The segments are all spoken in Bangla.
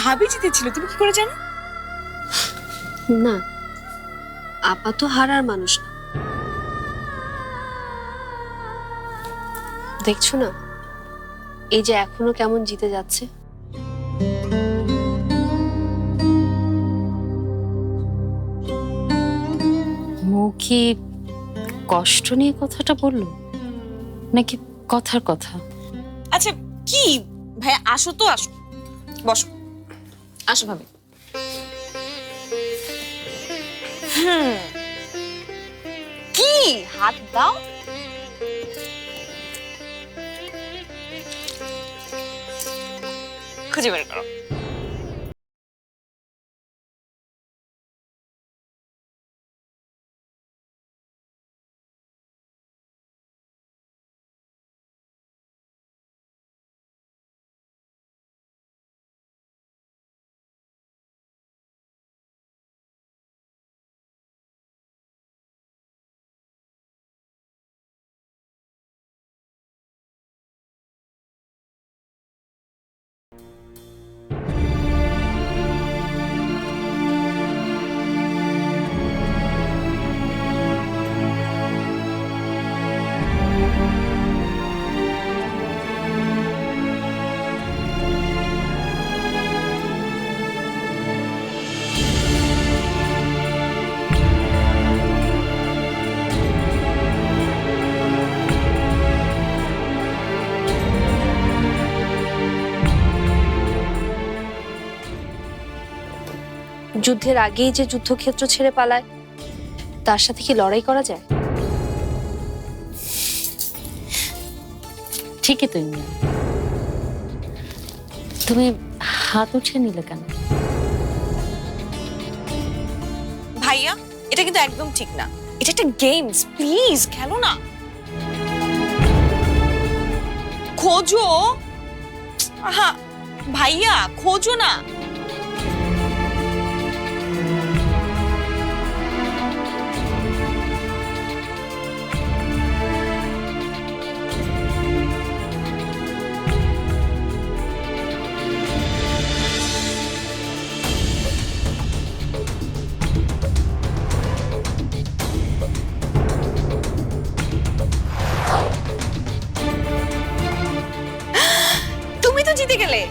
ভাবি জিতেছিল, তুমি কি করে জানো? না, আপা তো হারার মানুষ না। দেখছো না, এই যে এখনো কেমন জিতে যাচ্ছে। মুখে কষ্ট নিয়ে কথাটা বললো নাকি কথার কথা? আচ্ছা কি ভাই, আসো তো, আসো বসো, আসো ভাবি। কি হাত দাও, খুঁজে বের করো। যুদ্ধের আগেই যে যুদ্ধক্ষেত্র ছেড়ে পালায়, তার সাথে কি লড়াই করা যায়? ঠিকই তো ইমরান, তুমি হাত উঠিয়ে নিলে কেন? ভাইয়া এটা কিন্তু একদম ঠিক না, এটা একটা গেমস, প্লিজ খেলো না। খোঁজো, আহা ভাইয়া খোঁজো না। তুমি তো জিতে গেলে।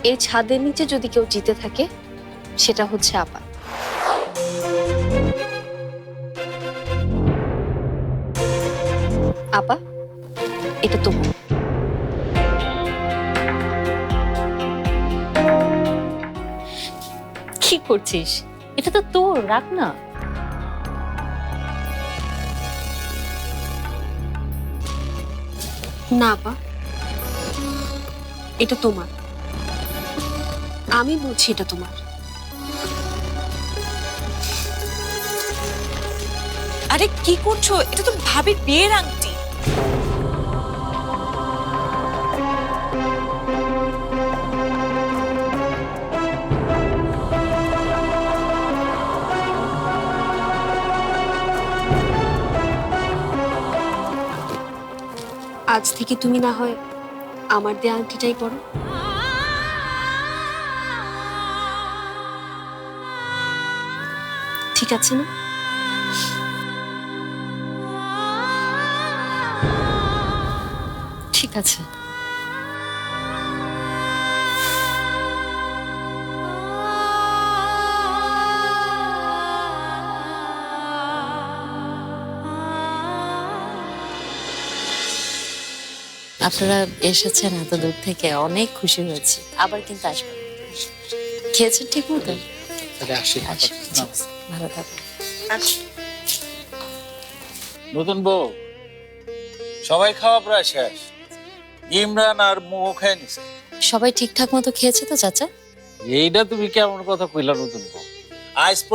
এই ছাদের নিচে যদি কেউ জিতে থাকে, সেটা হচ্ছে আপা। আপা, এটা তোমার। কি করছিস? এটা তো তোর, রাখ না। না আপা, এটা তোমার। আমি বলছি এটা তোমার। আরে কি করছো, এটা তো ভাবির বিয়ের আংটি। আজ থেকে তুমি না হয় আমার দেয়া আংটিটাই পরো। ঠিক আছে না? ঠিক আছে। আপনারা এসেছেন এত দূর থেকে, অনেক খুশি হয়েছি। আবার কিন্তু আসবেন। খেয়েছেন ঠিক মতো? ভালো থাকবেন। নতুন বউ, সবাই খাওয়া প্রায় শেষ। ইমরান আর মুও খেয়ে নিছে। সবাই ঠিকঠাক মতো খেয়েছে তো চাচা? এইটা তুমি কেমন কথা কইলা নতুন বউ? আজ